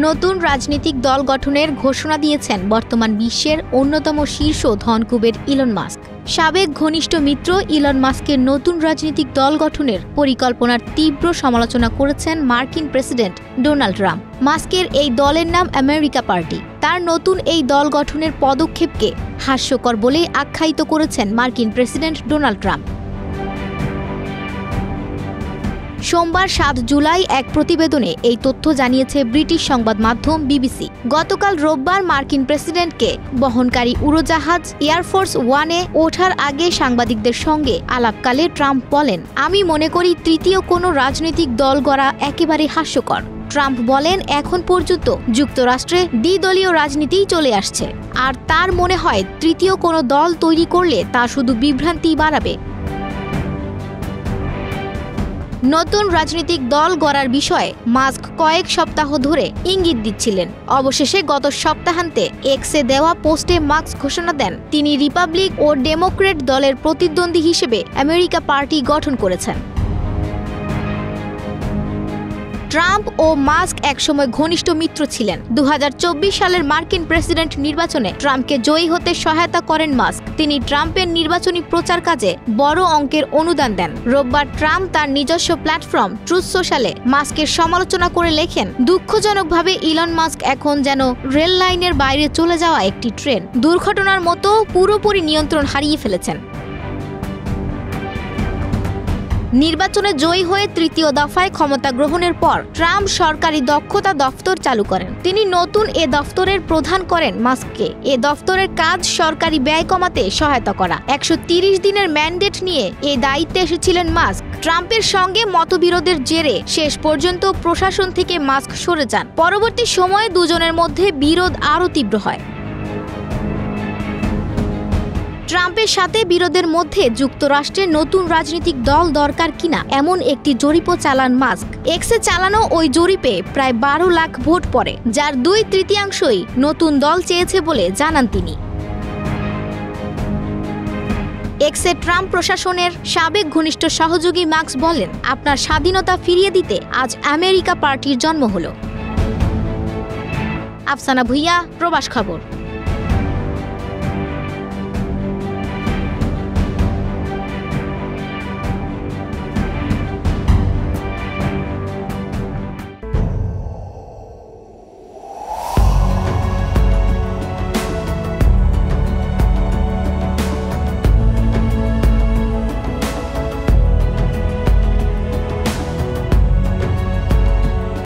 নতুন রাজনৈতিক দল গঠনের ঘোষণা দিয়েছেন বর্তমান বিশ্বের অন্যতম শীর্ষ ধনকুবের ইলন মাস্ক। সাবেক ঘনিষ্ঠ মিত্র ইলন মাস্কের নতুন রাজনৈতিক দল গঠনের পরিকল্পনার তীব্র সমালোচনা করেছেন মার্কিন প্রেসিডেন্ট ডোনাল্ড ট্রাম্প। মাস্কের এই দলের নাম আমেরিকা পার্টি। তার নতুন এই দল গঠনের পদক্ষেপকে হাস্যকর বলে আখ্যায়িত করেছেন মার্কিন প্রেসিডেন্ট ডোনাল্ড ট্রাম্প। সোমবার ৭ জুলাই এক প্রতিবেদনে এই তথ্য জানিয়েছে ব্রিটিশ সংবাদ মাধ্যম বিবিসি। গতকাল রোববার মার্কিন প্রেসিডেন্টকে বহনকারী উড়োজাহাজ এয়ারফোর্স ওয়ানে ওঠার আগে সাংবাদিকদের সঙ্গে আলাপকালে ট্রাম্প বলেন, আমি মনে করি তৃতীয় কোনো রাজনৈতিক দল গড়া একেবারে হাস্যকর। ট্রাম্প বলেন, এখন পর্যন্ত যুক্তরাষ্ট্রে দ্বিদলীয় রাজনীতিই চলে আসছে, আর তার মনে হয় তৃতীয় কোনো দল তৈরি করলে তা শুধু বিভ্রান্তি বাড়াবে। নতুন রাজনৈতিক দল গড়ার বিষয়ে মাস্ক কয়েক সপ্তাহ ধরে ইঙ্গিত দিচ্ছিলেন। অবশেষে গত সপ্তাহান্তে এক্সে দেওয়া পোস্টে মাস্ক ঘোষণা দেন তিনি রিপাবলিক ও ডেমোক্রেট দলের প্রতিদ্বন্দ্বী হিসেবে আমেরিকা পার্টি গঠন করেছেন। ট্রাম্প ও মাস্ক একসময় ঘনিষ্ঠ মিত্র ছিলেন। ২০২৪ সালের মার্কিন প্রেসিডেন্ট নির্বাচনে ট্রাম্পকে জয়ী হতে সহায়তা করেন মাস্ক। তিনি ট্রাম্পের নির্বাচনী প্রচার কাজে বড় অঙ্কের অনুদান দেন। রোববার ট্রাম্প তার নিজস্ব প্ল্যাটফর্ম ট্রুথ সোশ্যালে মাস্কের সমালোচনা করে লেখেন, দুঃখজনকভাবে ইলন মাস্ক এখন যেন রেল লাইনের বাইরে চলে যাওয়া একটি ট্রেন দুর্ঘটনার মতো পুরোপুরি নিয়ন্ত্রণ হারিয়ে ফেলেছেন। নির্বাচনে জয়ী হয়ে তৃতীয় দফায় ক্ষমতা গ্রহণের পর ট্রাম্প সরকারি দক্ষতা দফতর চালু করেন। তিনি নতুন এ দফতরের প্রধান করেন মাস্ককে। এ দফতরের কাজ সরকারি ব্যয় কমাতে সহায়তা করা। ১৩০ দিনের ম্যান্ডেট নিয়ে এ দায়িত্বে এসেছিলেন মাস্ক। ট্রাম্পের সঙ্গে মতবিরোধের জেরে শেষ পর্যন্ত প্রশাসন থেকে মাস্ক সরে যান। পরবর্তী সময়ে দুজনের মধ্যে বিরোধ আরও তীব্র হয়। ট্রাম্পের সাথে বিরোধের মধ্যে যুক্তরাষ্ট্রের নতুন রাজনৈতিক দল দরকার কিনা এমন একটি জরিপও চালান মাস্ক। এক্সে চালানো ওই জরিপে প্রায় ১২ লাখ ভোট পড়ে, যার ২/৩ নতুন দল চেয়েছে বলে জানান তিনি। এক্সে ট্রাম্প প্রশাসনের সাবেক ঘনিষ্ঠ সহযোগী মাস্ক বলেন, আপনার স্বাধীনতা ফিরিয়ে দিতে আজ আমেরিকা পার্টির জন্ম হলো। আফসানা ভুইয়া, প্রবাস খবর।